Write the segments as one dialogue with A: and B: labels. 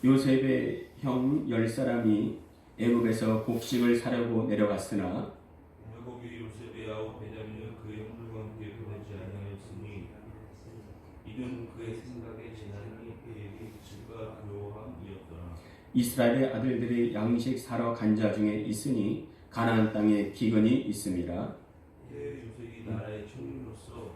A: 요셉의 형 10사람이 애굽에서 곡식을 사려고 내려갔으나
B: 야곱이 요셉의 아우 베냐민을 그의 형들과 함께 보내지 아니하였으니 이는 그의 생각에 지나니 그에게 그칠까 두려워함이었더라.
A: 이스라엘의 아들들이 양식 사러 간 자 중에 있으니 가나안 땅에 기근이 있음이라.
B: 이에 요셉이 나라의 총리로서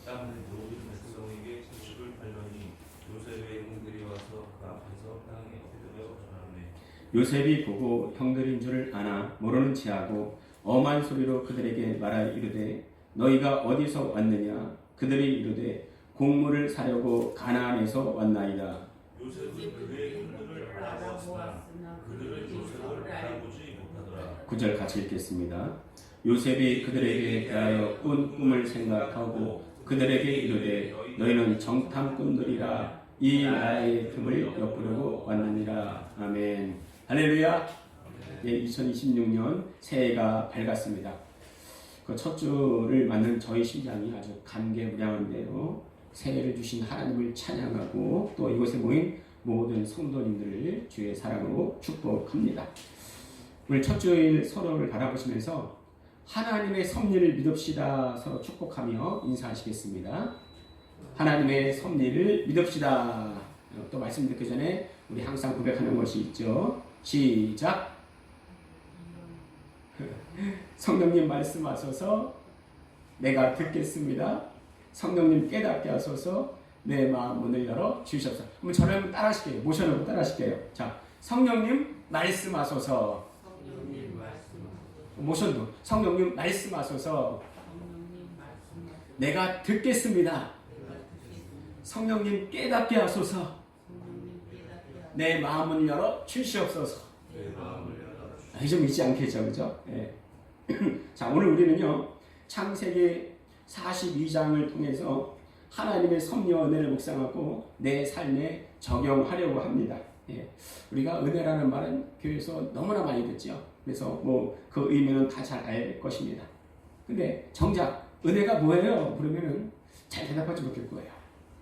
B: 땅의 모든 백성에게 소식을 팔더니 요셉의 형들이 와서 그 앞에서 땅에 엎드려 절하매
A: 요셉이 보고 형들인 줄 아나 모르는 체하고 엄한 소리로 그들에게 말하여 이르되 너희가 어디서 왔느냐. 그들이 이르되 곡물을 사려고 가나안에서 왔나이다.
B: 요셉은 그의 형들을 알아보았으나 그들은 요셉을 알아보지 못하더라.
A: 9절 같이 읽겠습니다. 요셉이 그들에게 대하여 꾼 꿈을 생각하고 그들에게 이르되 너희는 정탐꾼들이라 이 나라의 틈을 엿보려고 왔느니라. 아멘. 할렐루야. 예, 2026년 새해가 밝았습니다. 그 첫 주를 맞는 저희 심장이 아주 감개무량한데요. 새해를 주신 하나님을 찬양하고 또 이곳에 모인 모든 성도님들을 주의 사랑으로 축복합니다. 오늘 첫 주일 서로를 바라보시면서 하나님의 섭리를 믿읍시다 서로 축복하며 인사하시겠습니다. 하나님의 섭리를 믿읍시다. 또 말씀드리기 전에 우리 항상 고백하는 것이 있죠. 시작. 성령님 말씀하소서 내가 듣겠습니다. 성령님 깨닫게 하소서 내 마음 문을 열어 주시옵소서. 그럼 저를 한번 따라하실게요. 모셔놓고 따라하실게요. 자, 성령님 말씀하소서. 모션도 성령님 말씀하소서 내가 듣겠습니다. 성령님 깨닫게 하소서 내 마음을 열어 주시옵소서. 좀 잊지 않겠죠, 그죠? 네. 자, 오늘 우리는요 창세기 42장을 통해서 하나님의 섭리와 은혜를 묵상하고 내 삶에 적용하려고 합니다. 예. 우리가 은혜라는 말은 교회에서 너무나 많이 듣죠. 그래서 뭐 그 의미는 다 잘 알 것입니다. 근데 정작 은혜가 뭐예요? 그러면은 잘 대답하지 못할 거예요.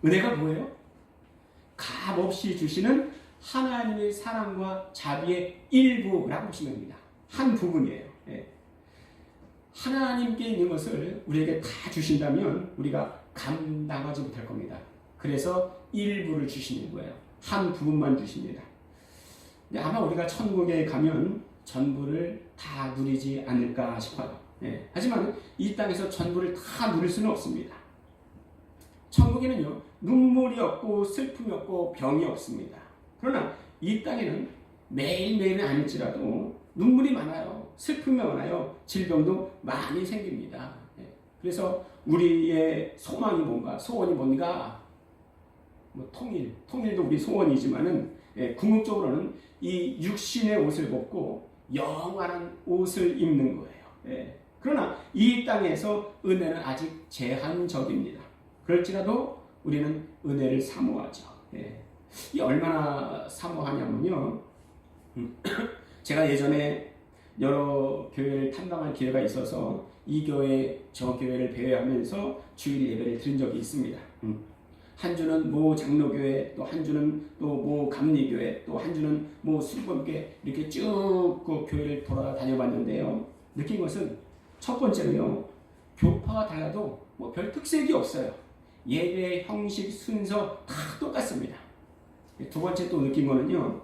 A: 은혜가 뭐예요? 값없이 주시는 하나님의 사랑과 자비의 일부라고 보시면 됩니다. 한 부분이에요. 예. 하나님께 있는 것을 우리에게 다 주신다면 우리가 감당하지 못할 겁니다. 그래서 일부를 주시는 거예요. 한 부분만 주십니다. 근데 아마 우리가 천국에 가면 전부를 다 누리지 않을까 싶어요. 예. 하지만 이 땅에서 전부를 다 누릴 수는 없습니다. 천국에는요 눈물이 없고 슬픔이 없고 병이 없습니다. 그러나 이 땅에는 매일매일은 아닐지라도 눈물이 많아요. 슬픔이 많아요. 질병도 많이 생깁니다. 예. 그래서 우리의 소망이 뭔가, 소원이 뭔가, 뭐 통일도 우리 소원이지만은 예, 궁극적으로는 이 육신의 옷을 벗고 영원한 옷을 입는 거예요. 예. 그러나 이 땅에서 은혜는 아직 제한적입니다. 그럴지라도 우리는 은혜를 사모하죠. 예. 이 얼마나 사모하냐면요. 제가 예전에 여러 교회를 탐방할 기회가 있어서 이 교회, 저 교회를 배회하면서 주일 예배를 드린 적이 있습니다. 한 주는 모 장로교회, 또 한 주는 또 모 감리교회, 또 한 주는 모 수련교회 이렇게 쭉 그 교회를 돌아다녀봤는데요. 느낀 것은 첫 번째로요. 교파가 달라도 뭐 별 특색이 없어요. 예배 형식 순서 다 똑같습니다. 두 번째 또 느낀 거는요.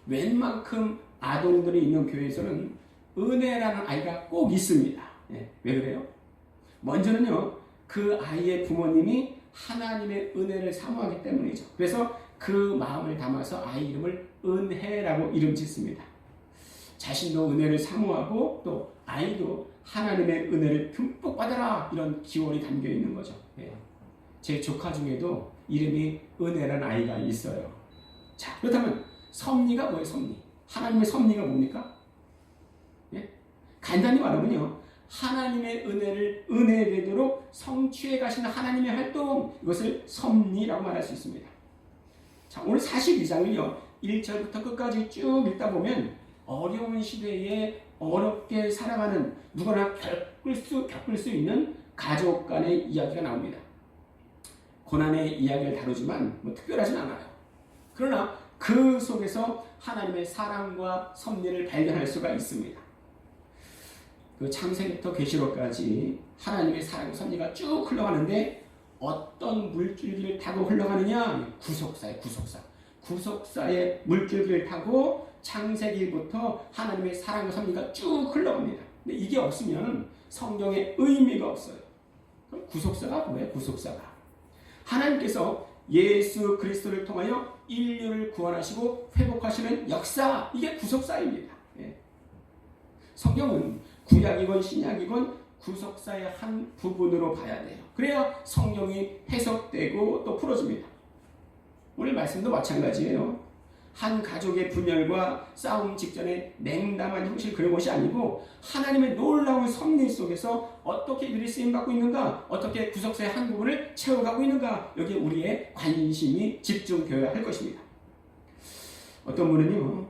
A: 웬만큼 아동들이 있는 교회에서는 은혜라는 아이가 꼭 있습니다. 예, 왜 그래요? 먼저는요. 그 아이의 부모님이 하나님의 은혜를 사모하기 때문이죠. 그래서 그 마음을 담아서 아이 이름을 은혜라고 이름 짓습니다. 자신도 은혜를 사모하고 또 아이도 하나님의 은혜를 듬뿍 받아라 이런 기원이 담겨 있는 거죠. 예. 제 조카 중에도 이름이 은혜라는 아이가 있어요. 자, 그렇다면 섭리가 뭐예요? 섭리. 하나님의 섭리가 뭡니까? 예? 간단히 말하면요. 하나님의 은혜를 은혜 되도록 성취해 가시는 하나님의 활동, 이것을 섭리라고 말할 수 있습니다. 자, 오늘 42장을요 1절부터 끝까지 쭉 읽다 보면 어려운 시대에 어렵게 살아가는 누구나 겪을 수 있는 가족 간의 이야기가 나옵니다. 고난의 이야기를 다루지만 뭐 특별하진 않아요. 그러나 그 속에서 하나님의 사랑과 섭리를 발견할 수가 있습니다. 그 창세기부터 계시록까지 하나님의 사랑과 섭리가 쭉 흘러가는데 어떤 물줄기를 타고 흘러가느냐? 구속사의 물줄기를 타고 창세기부터 하나님의 사랑과 섭리가 쭉 흘러갑니다. 근데 이게 없으면 성경에 의미가 없어요. 그럼 구속사가 뭐예요? 구속사가 하나님께서 예수 그리스도를 통하여 인류를 구원하시고 회복하시는 역사, 이게 구속사입니다. 예. 성경은 구약이건 신약이건 구속사의 한 부분으로 봐야 돼요. 그래야 성경이 해석되고 또 풀어집니다. 오늘 말씀도 마찬가지예요. 한 가족의 분열과 싸움 직전에 냉담한 형식을 그린 것이 아니고 하나님의 놀라운 섭리 속에서 어떻게 이들이 쓰임받고 있는가, 어떻게 구속사의 한 부분을 채워가고 있는가, 여기에 우리의 관심이 집중되어야 할 것입니다. 어떤 분은요,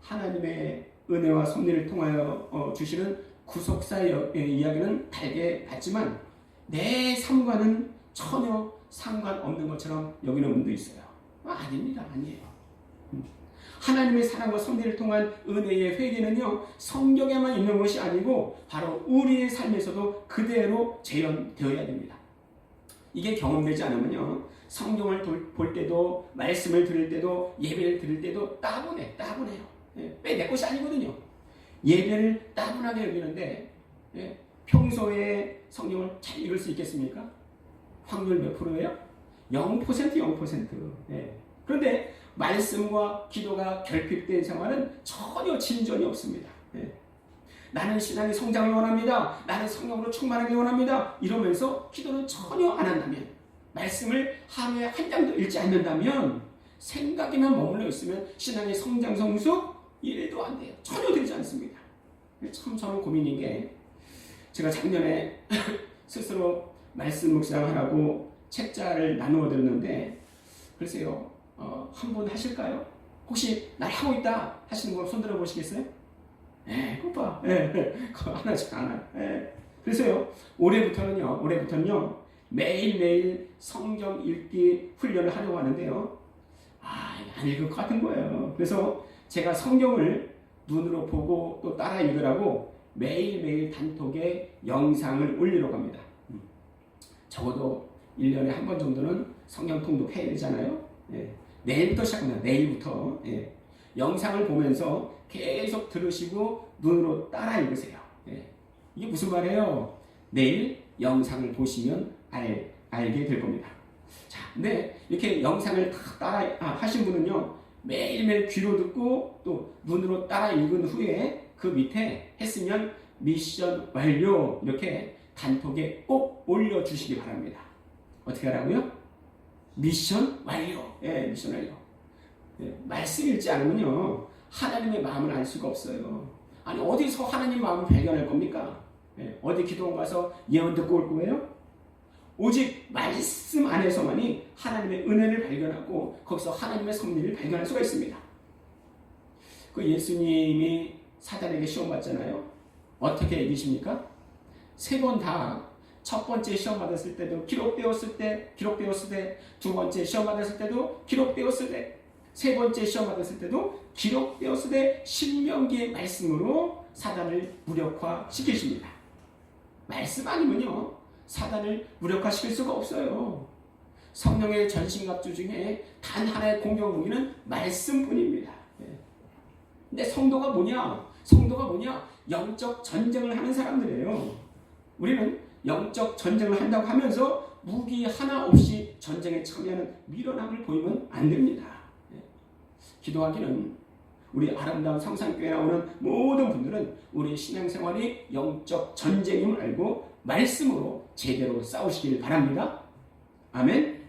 A: 하나님의 은혜와 섭리를 통하여 주시는 구속사의 이야기는 달게 봤지만 내 삶과는 전혀 상관없는 것처럼 여기는 분도 있어요. 아닙니다. 아니에요. 하나님의 사랑과 섭리를 통한 은혜의 회개는요, 성경에만 있는 것이 아니고 바로 우리의 삶에서도 그대로 재현되어야 됩니다. 이게 경험되지 않으면요, 성경을 볼 때도, 말씀을 들을 때도, 예배를 들을 때도 따분해요. 내 것이 아니거든요. 예배를 따분하게 여기는데 평소에 성경을 잘 읽을 수 있겠습니까? 확률 몇 프로예요? 0%. 그런데 말씀과 기도가 결핍된 생활은 전혀 진전이 없습니다. 나는 신앙의 성장을 원합니다. 나는 성령으로 충만하게 원합니다. 이러면서 기도는 전혀 안 한다면, 말씀을 하루에 한 장도 읽지 않는다면, 생각에만 머물러 있으면 신앙의 성장 성숙 1도 안 돼요. 전혀 되지 않습니다. 참 저는 고민인 게, 제가 작년에 스스로 말씀 묵상하라고 책자를 나누어 드렸는데, 글쎄요, 한 분 하실까요? 혹시 날 하고 있다 하시는 분 손 들어 보시겠어요? 그거 하나씩 하나. 그래서요, 올해부터는요, 매일매일 성경 읽기 훈련을 하려고 하는데요, 안 읽을 것 같은 거예요. 그래서 제가 성경을 눈으로 보고 또 따라 읽으라고 매일매일 단톡에 영상을 올리려고 합니다. 적어도 1년에 한 번 정도는 성경 통독해야 되잖아요. 내일부터 시작합니다. 내일부터. 영상을 보면서 계속 들으시고 눈으로 따라 읽으세요. 이게 무슨 말이에요? 내일 영상을 보시면 알게 될 겁니다. 자, 근데 이렇게 영상을 따라 하신 분은요, 매일매일 귀로 듣고 또 눈으로 따라 읽은 후에 그 밑에 했으면 미션 완료, 이렇게 단톡에 꼭 올려주시기 바랍니다. 어떻게 하라고요? 미션 완료. 미션 완료. 말씀 읽지 않으면요, 하나님의 마음을 알 수가 없어요. 아니, 어디서 하나님 마음을 발견할 겁니까? 어디 기도원 가서 예언 듣고 올 거예요? 오직 말씀 안에서만이 하나님의 은혜를 발견하고 거기서 하나님의 섭리를 발견할 수가 있습니다. 그 예수님이 사단에게 시험 받잖아요. 어떻게 이기십니까? 3번 다 첫 번째 시험 받았을 때도 기록되었을 때, 두 번째 시험 받았을 때도 기록되었을 때, 세 번째 시험 받았을 때도 기록되었을 때 신명기의 말씀으로 사단을 무력화시키십니다. 말씀 아니면요, 사단을 무력화시킬 수가 없어요. 성령의 전신갑주 중에 단 하나의 공격 무기는 말씀뿐입니다. 근데 성도가 뭐냐? 영적 전쟁을 하는 사람들이에요. 우리는 영적 전쟁을 한다고 하면서 무기 하나 없이 전쟁에 참여하는 미련함을 보이면 안 됩니다. 기도하기는, 우리 아름다운 성산교회에 나오는 모든 분들은 우리 신앙생활이 영적 전쟁임을 알고 말씀으로 제대로 싸우시길 바랍니다. 아멘.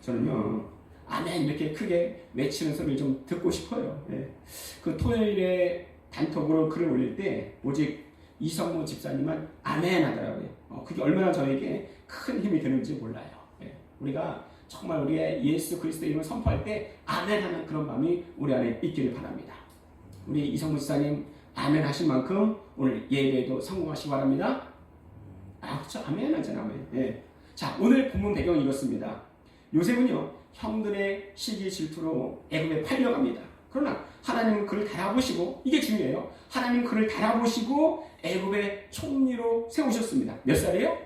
A: 저는요, 아멘 이렇게 크게 외치는 소리를 좀 듣고 싶어요. 그 토요일에 단톡으로 글을 올릴 때 오직 이성모 집사님만 아멘 하더라고요. 그게 얼마나 저에게 큰 힘이 되는지 몰라요. 우리가 정말 우리의 예수 그리스도 이름을 선포할 때 아멘 하는 그런 마음이 우리 안에 있기를 바랍니다. 우리 이성모 집사님 아멘 하신 만큼 오늘 예배에도 성공하시기 바랍니다. 그렇죠. 아멘 하잖아요. 아멘. 자, 오늘 본문 배경은 이렇습니다. 요셉은요, 형들의 시기 질투로 애굽에 팔려갑니다. 그러나 하나님은 그를 달아보시고, 이게 중요해요. 하나님은 그를 달아보시고 애굽의 총리로 세우셨습니다. 몇 살이에요?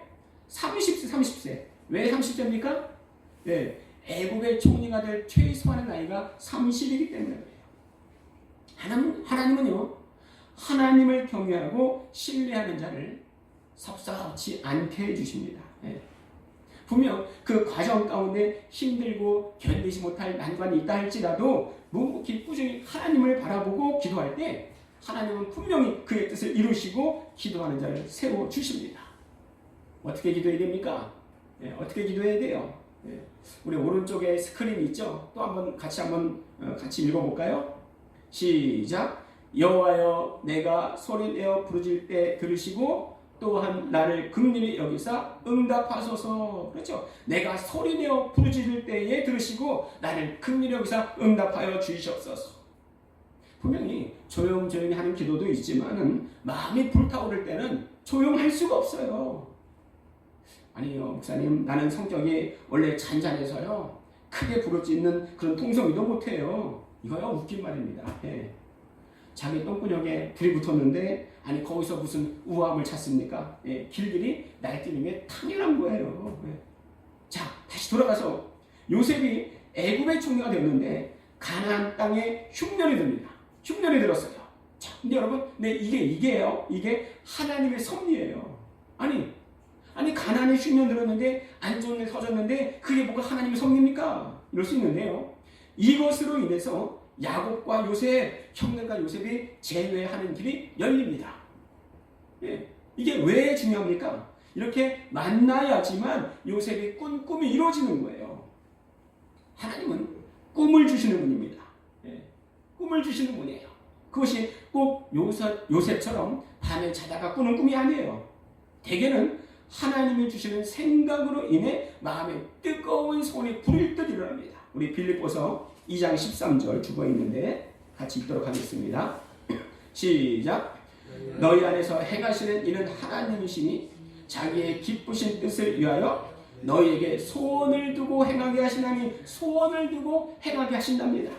A: 30세. 왜 30세입니까? 네, 애굽의 총리가 될 최소한의 나이가 30이기 때문에 그래요. 하나님은요, 하나님을 경외하고 신뢰하는 자를 섭섭지 않게 해주십니다. 네. 분명 그 과정 가운데 힘들고 견디지 못할 난관이 있다 할지라도 묵묵히 꾸준히 하나님을 바라보고 기도할 때 하나님은 분명히 그의 뜻을 이루시고 기도하는 자를 세워주십니다. 어떻게 기도해야 됩니까? 어떻게 기도해야 돼요? 우리 오른쪽에 스크린 있죠? 또 한번 같이 읽어볼까요? 시작. 여호와여, 내가 소리내어 부르짖을 때 들으시고 또한 나를 긍휼히 여기사 응답하소서. 그렇죠? 내가 소리내어 부르짖을 때에 들으시고 나를 긍휼히 여기사 응답하여 주시옵소서. 분명히 조용조용히 하는 기도도 있지만 마음이 불타오를 때는 조용할 수가 없어요. 아니요, 목사님, 나는 성격이 원래 잔잔해서요 크게 부르짖는 그런 통성기도 못해요. 이거야 웃긴 말입니다. 자기 똥구녕에 불이 붙었는데 아니 거기서 무슨 우아함을 찾습니까? 길길이 날뛰는 게 당연한 거예요. 자, 다시 돌아가서 요셉이 애굽의 총리가 되었는데 가나안 땅에 흉년이 듭니다. 흉년이 들었어요. 자, 근데 여러분, 이게요. 이게 하나님의 섭리예요. 아니 가나안에 흉년 들었는데 안 좋은 일 터졌는데 그게 뭐가 하나님의 섭리입니까? 이럴 수 있는데요. 이것으로 인해서 야곱과 요셉, 형들과 요셉이 재회하는 길이 열립니다. 이게 왜 중요합니까? 이렇게 만나야지만 요셉이 꾼 꿈이 이루어지는 거예요. 하나님은 꿈을 주시는 분입니다. 꿈을 주시는 분이에요. 그것이 꼭 요셉처럼 밤에 자다가 꾸는 꿈이 아니에요. 대개는 하나님이 주시는 생각으로 인해 마음에 뜨거운 손이 불일 듯 일어납니다. 우리 빌립보서 2장 13절 주어 있는데 같이 읽도록 하겠습니다. 시작. 너희 안에서 행하시는 이는 하나님이시니 자기의 기쁘신 뜻을 위하여 너희에게 소원을 두고 행하게 하시나니 소원을 두고 행하게 하신답니다.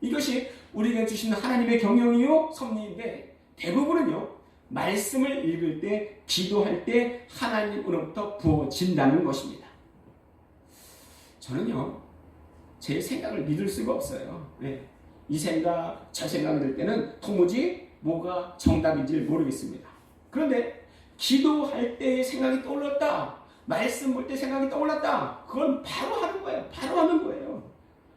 A: 이것이 우리에게 주신 하나님의 경영이요 섭리인데 대부분은요 말씀을 읽을 때 기도할 때 하나님으로부터 부어진다는 것입니다. 저는요 제 생각을 믿을 수가 없어요. 이 생각 저 생각 들 때는 도무지 뭐가 정답인지 모르겠습니다. 그런데 기도할 때 생각이 떠올랐다, 말씀 볼 때 생각이 떠올랐다, 그건 바로 하는 거예요. 바로 하는 거예요.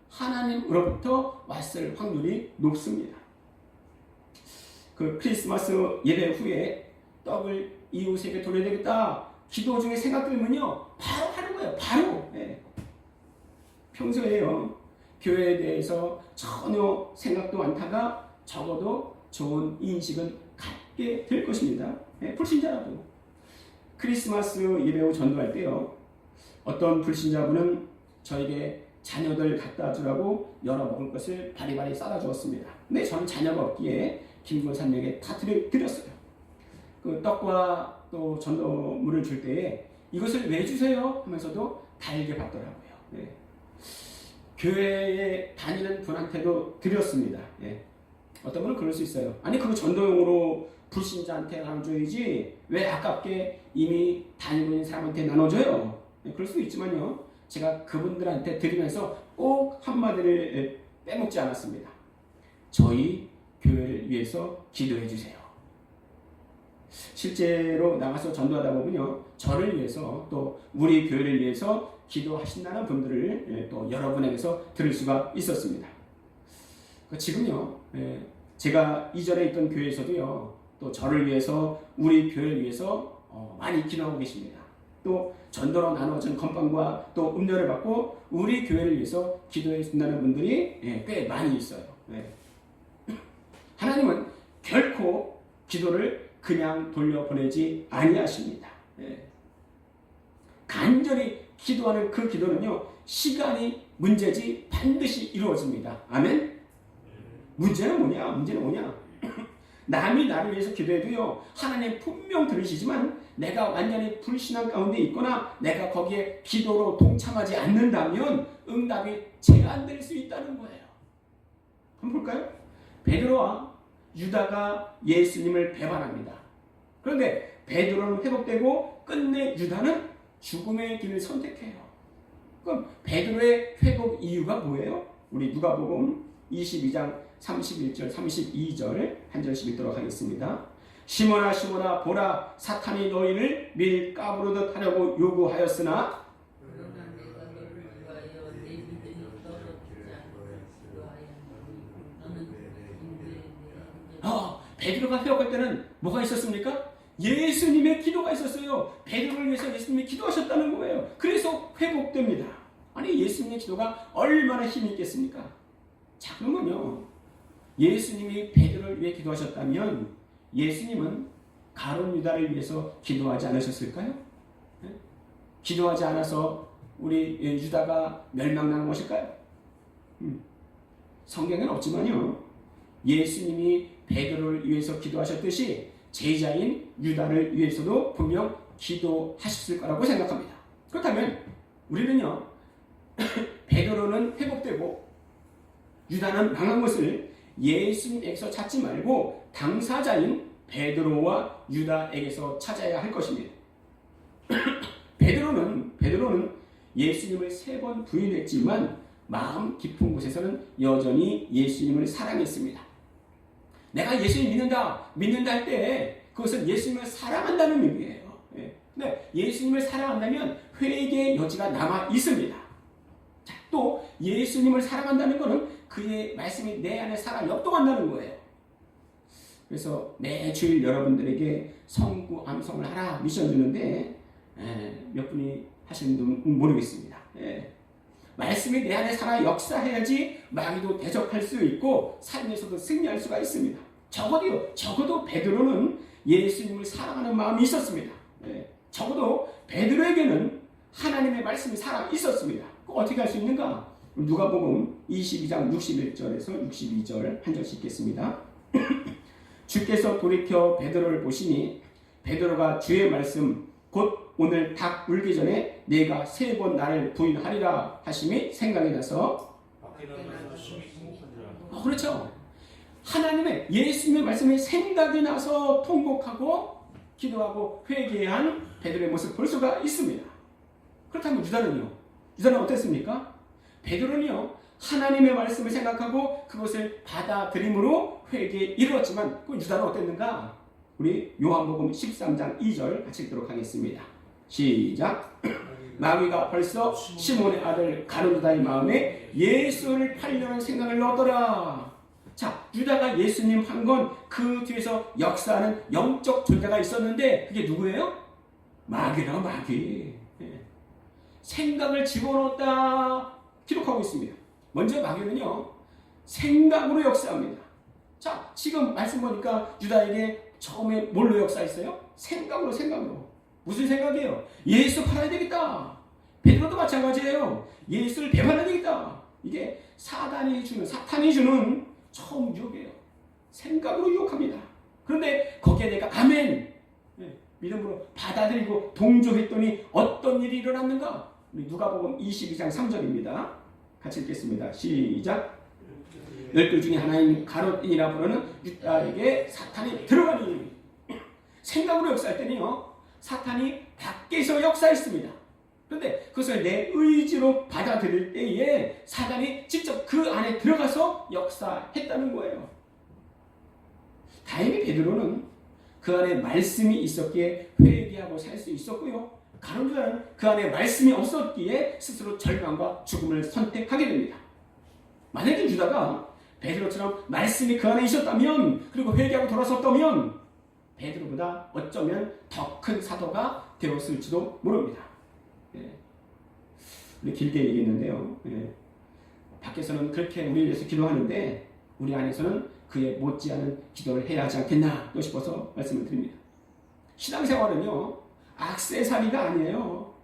A: 하나님으로부터 왔을 확률이 높습니다. 그 크리스마스 예배 후에 떡을 이웃에게 돌려야 되겠다 기도 중에 생각 들면요 바로 하는 거예요. 바로. 평소에요 교회에 대해서 전혀 생각도 않다가 적어도 좋은 인식은 갖게 될 것입니다. 불신자라도 크리스마스 예배 후 전도할 때요 어떤 불신자분은 저에게 자녀들 갖다 주라고 열어 먹을 것을 바리바리 싸다 주었습니다. 근데 저는 자녀가 없기에 김군사님에게 다 드렸어요. 그 떡과 또 전도물을 줄 때에 이것을 왜 주세요? 하면서도 달게 받더라고요. 교회에 다니는 분한테도 드렸습니다. 어떤 분은 그럴 수 있어요. 아니 그거 전도용으로 불신자한테 나눠줘야지 왜 아깝게 이미 다니고 있는 사람한테 나눠줘요? 그럴 수 있지만요 제가 그분들한테 드리면서 꼭 한마디를 빼먹지 않았습니다. 저희 교회를 위해서 기도해 주세요. 실제로 나가서 전도하다 보면요 저를 위해서 또 우리 교회를 위해서 기도하신다는 분들을 또 여러분에게서 들을 수가 있었습니다. 지금요 제가 이전에 있던 교회에서도요 또 저를 위해서 우리 교회를 위해서 많이 기도하고 계십니다. 또 전도로 나눠진 건빵과 또 음료를 받고 우리 교회를 위해서 기도해 준다는 분들이 꽤 많이 있어요. 하나님은 결코 기도를 그냥 돌려보내지 아니하십니다. 간절히 기도하는 그 기도는요 시간이 문제지 반드시 이루어집니다. 아멘. 문제는 뭐냐? 남이 나를 위해서 기도해도요, 하나님 분명 들으시지만 내가 완전히 불신앙 가운데 있거나 내가 거기에 기도로 동참하지 않는다면 응답이 제한될 수 있다는 거예요. 한번 볼까요? 베드로와 유다가 예수님을 배반합니다. 그런데 베드로는 회복되고 끝내 유다는 죽음의 길을 선택해요. 그럼 베드로의 회복 이유가 뭐예요? 우리 누가복음 22장 31절 32절 한 절씩 읽도록 하겠습니다. 시몬아 시몬아 보라 사탄이 너희를 밀가부르듯 하려고 요구하였으나 베드로가 회복할 때는 뭐가 있었습니까? 예수님의 기도가 있었어요. 베드로를 위해서 예수님이 기도하셨다는 거예요. 그래서 회복됩니다. 아니 예수님의 기도가 얼마나 힘이 있겠습니까? 자 그러면요, 예수님이 베드로를 위해 기도하셨다면 예수님은 가룟 유다를 위해서 기도하지 않으셨을까요? 네? 기도하지 않아서 우리 유다가 멸망하는 것일까요? 성경에는 없지만요, 예수님이 베드로를 위해서 기도하셨듯이 제자인 유다를 위해서도 분명 기도하셨을 거라고 생각합니다. 그렇다면 우리는요, 베드로는 회복되고 유다는 망한 것을 예수님에게서 찾지 말고 당사자인 베드로와 유다에게서 찾아야 할 것입니다. 베드로는 예수님을 3번 부인했지만 마음 깊은 곳에서는 여전히 예수님을 사랑했습니다. 내가 예수님 믿는다 할 때 그것은 예수님을 사랑한다는 의미예요. 근데 예수님을 사랑한다면 회개의 여지가 남아 있습니다. 자, 또 예수님을 사랑한다는 것은 그의 말씀이 내 안에 살아 역동한다는 거예요. 그래서 매주일 여러분들에게 성구 암송을 하라 미션 주는데 몇 분이 하시는지 모르겠습니다. 말씀이 내 안에 살아 역사해야지 마귀도 대적할 수 있고 삶에서도 승리할 수가 있습니다. 적어도 베드로는 예수님을 사랑하는 마음이 있었습니다. 적어도 베드로에게는 하나님의 말씀이 살아 있었습니다. 어떻게 할 수 있는가? 누가복음 22장 61절에서 62절 한 절씩 읽겠습니다. 주께서 돌이켜 베드로를 보시니 베드로가 주의 말씀 곧 오늘 닭 울기 전에 내가 3번 나를 부인하리라 하심이 생각이 나서 그렇죠. 하나님의 예수님의 말씀이 생각이 나서 통곡하고 기도하고 회개한 베드로의 모습을 볼 수가 있습니다. 그렇다면 유다는 어땠습니까? 베드로는요, 하나님의 말씀을 생각하고 그것을 받아들임으로 회개에 이르렀지만 그 유다는 어땠는가? 우리 요한복음 13장 2절 같이 읽도록 하겠습니다. 시작. 마귀가 벌써 시몬의 아들 가룟 유다의 마음에 예수를 팔려는 생각을 넣었더라. 자, 유다가 예수님 한 건 그 뒤에서 역사하는 영적 존재가 있었는데 그게 누구예요? 마귀라고 마귀. 생각을 집어넣었다 기록하고 있습니다. 먼저 마귀는요, 생각으로 역사합니다. 자, 지금 말씀 보니까 유다에게 처음에 뭘로 역사했어요? 생각으로. 무슨 생각이에요? 예수 팔아야 되겠다. 베드로도 마찬가지예요. 예수를 배반해야 되겠다. 이게 사탄이 주는 처음 유혹이에요. 생각으로 유혹합니다. 그런데 거기에 내가 아멘 믿음으로 받아들이고 동조했더니 어떤 일이 일어났는가? 우리 누가복음 22장 3절입니다. 같이 읽겠습니다. 시작. 12 중에 하나인 가룟이라 부르는 유다에게 사탄이 들어가니. 생각으로 역사할 때는요, 사탄이 밖에서 역사했습니다. 그런데 그것을 내 의지로 받아들일 때에 사탄이 직접 그 안에 들어가서 역사했다는 거예요. 다행히 베드로는 그 안에 말씀이 있었기에 회개하고 살 수 있었고요, 가룟 유다는 그 안에 말씀이 없었기에 스스로 절망과 죽음을 선택하게 됩니다. 만약에 유다가 베드로처럼 말씀이 그 안에 있었다면, 그리고 회개하고 돌아섰다면 베드로보다 어쩌면 더 큰 사도가 되었을지도 모릅니다. 우리 길게 얘기했는데요, 밖에서는 그렇게 우리를 위해서 기도하는데 우리 안에서는 그에 못지않은 기도를 해야 하지 않겠나 싶어서 말씀을 드립니다. 신앙생활은요, 액세서리가 아니에요.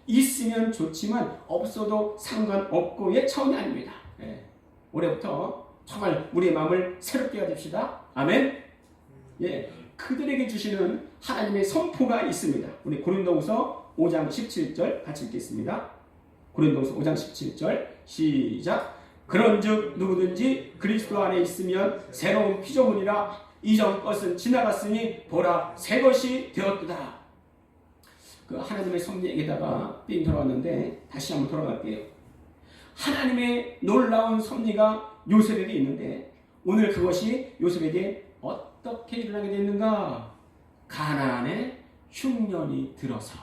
A: 있으면 좋지만 없어도 상관없고의 차원이 아닙니다. 올해부터 정말 우리의 마음을 새롭게 가집시다. 아멘. 예, 그들에게 주시는 하나님의 선포가 있습니다. 우리 고린도후서 5장 17절 같이 읽겠습니다. 고린도후서 5장 17절 시작. 그런즉 누구든지 그리스도 안에 있으면 새로운 피조물이라 이전 것은 지나갔으니 보라 새 것이 되었도다. 그 하나님의 섭리에게다가 삥 돌아왔는데 다시 한번 돌아갈게요. 하나님의 놀라운 섭리가 요셉에게 있는데 오늘 그것이 요셉에게 어떻게 일어나게 됐는가? 가나안에 흉년이 들어서.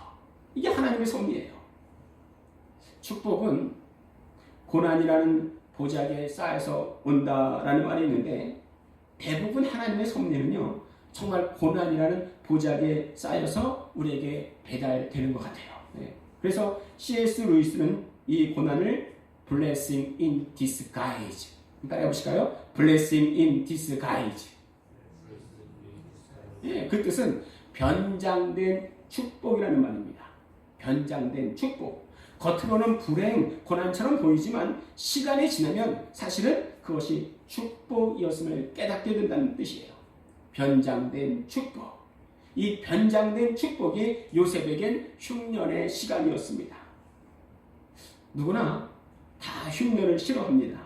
A: 이게 하나님의 섭리예요. 축복은 고난이라는 보자기에 쌓여서 온다라는 말이 있는데 대부분 하나님의 섭리는요 정말 고난이라는 보자기에 쌓여서 우리에게 배달되는 것 같아요. 네. 그래서 C.S. 루이스는 이 고난을 Blessing in disguise. 따라해 보실까요? Blessing in disguise. 예, 그 뜻은 변장된 축복이라는 말입니다. 변장된 축복. 겉으로는 불행, 고난처럼 보이지만 시간이 지나면 사실은 그것이 축복이었음을 깨닫게 된다는 뜻이에요. 변장된 축복. 이 변장된 축복이 요셉에겐 흉년의 시간이었습니다. 누구나 다 흉년을 싫어합니다.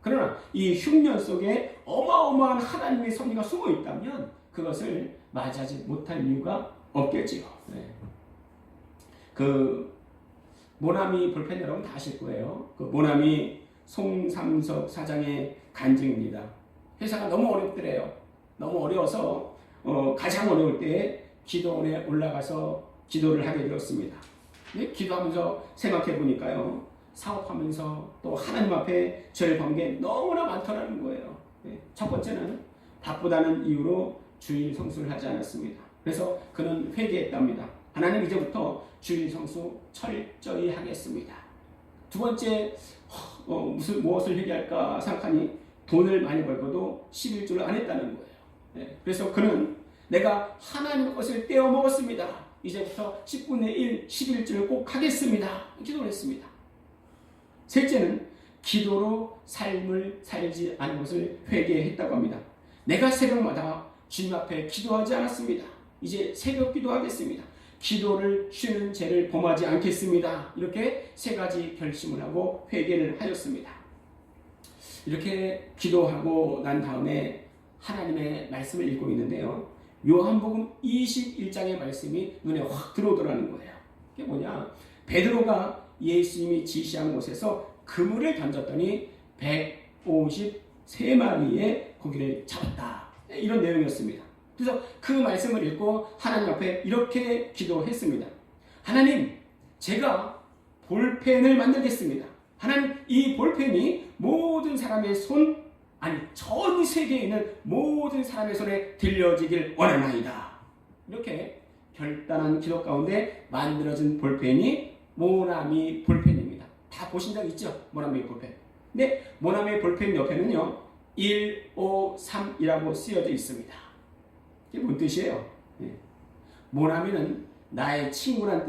A: 그러나 이 흉년 속에 어마어마한 하나님의 섭리가 숨어 있다면 그것을 맞이하지 못할 이유가 없겠지요. 네. 그 모나미 볼펜 여러분 다 아실 거예요. 그 모나미 송삼석 사장의 간증입니다. 회사가 너무 어렵더래요. 너무 어려워서 가장 어려울 때 기도원에 올라가서 기도를 하게 되었습니다. 네? 기도하면서 생각해 보니까요. 사업하면서 또 하나님 앞에 저를 건 게 너무나 많더라는 거예요. 네? 첫 번째는 바쁘다는 이유로 주일 성수를 하지 않았습니다. 그래서 그는 회개했답니다. 하나님 이제부터 주일 성수 철저히 하겠습니다. 두 번째 무엇을 회개할까 생각하니 돈을 많이 벌고도 11조를 안 했다는 거예요. 네. 그래서 그는 내가 하나님의 것을 떼어 먹었습니다. 이제부터 10분의 1, 11조를 꼭 하겠습니다. 기도를 했습니다. 셋째는 기도로 삶을 살지 않은 것을 회개했다고 합니다. 내가 새벽마다 주님 앞에 기도하지 않았습니다. 이제 새벽 기도하겠습니다. 기도를 쉬는 죄를 범하지 않겠습니다. 이렇게 세 가지 결심을 하고 회개를 하였습니다. 이렇게 기도하고 난 다음에 하나님의 말씀을 읽고 있는데요. 요한복음 21장의 말씀이 눈에 확 들어오더라는 거예요. 그게 뭐냐? 베드로가 예수님이 지시한 곳에서 그물을 던졌더니 153마리의 고기를 잡았다. 이런 내용이었습니다. 그래서 그 말씀을 읽고 하나님 앞에 이렇게 기도했습니다. 하나님, 제가 볼펜을 만들겠습니다. 하나님, 이 볼펜이 모든 사람의 손, 아니 전 세계에 있는 모든 사람의 손에 들려지길 원하나이다. 이렇게 결단한 기도 가운데 만들어진 볼펜이 모나미 볼펜입니다. 다 보신 적 있죠? 모나미 볼펜. 근데 모나미 볼펜 옆에는요 153이라고 쓰여져 있습니다. 이게 뭔 뜻이에요? 모나미는 나의 친구란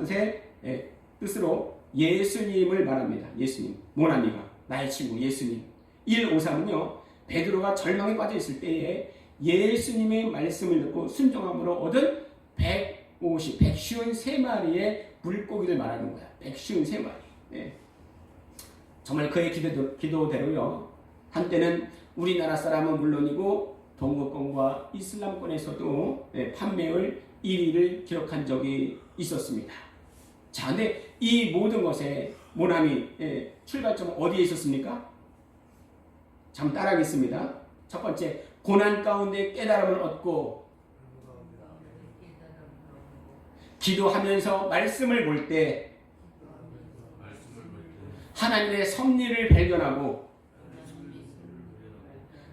A: 뜻으로 예수님을 말합니다. 예수님. 모나미가 나의 친구 예수님. 153은요 베드로가 절망에 빠져 있을 때에 예수님의 말씀을 듣고 순종함으로 얻은 153마리의 물고기를 말하는 거야. 153마리. 정말 그의 기도대로요. 한때는 우리나라 사람은 물론이고 동구권과 이슬람권에서도 판매율 1위를 기록한 적이 있었습니다. 자, 근데 이 모든 것에 모나미 출발점은 어디에 있었습니까? 참 따라하겠습니다. 첫 번째, 고난 가운데 깨달음을 얻고 기도하면서 말씀을 볼 때 하나님의 섭리를 발견하고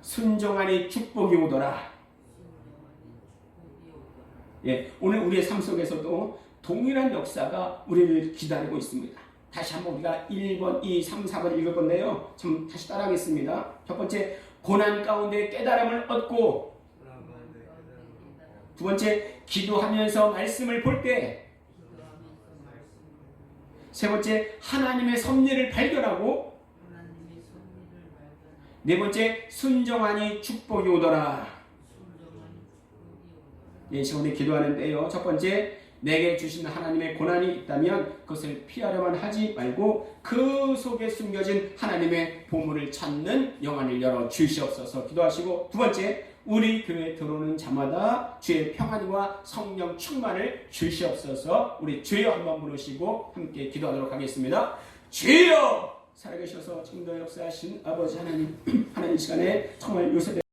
A: 순종하니 축복이 오더라. 오늘 우리의 삶 속에서도 동일한 역사가 우리를 기다리고 있습니다. 다시 한번 우리가 1번, 2, 3, 4번 읽을 건데요. 좀 다시 따라하겠습니다. 첫 번째, 고난 가운데 깨달음을 얻고 두 번째, 기도하면서 말씀을 볼 때 세 번째, 하나님의 섭리를 발견하고 네 번째, 순종하니 축복이 오더라. 이 시간에 기도하는 때요. 첫 번째, 내게 주신 하나님의 고난이 있다면 그것을 피하려만 하지 말고 그 속에 숨겨진 하나님의 보물을 찾는 영안을 열어 주시옵소서 기도하시고, 두 번째, 우리 교회에 들어오는 자마다 주의 평안과 성령 충만을 주시옵소서. 우리 주여 한번 부르시고 함께 기도하도록 하겠습니다. 주여! 살아계셔서 지금도 역사하신 아버지 하나님, 하나님 시간에 정말 요셉의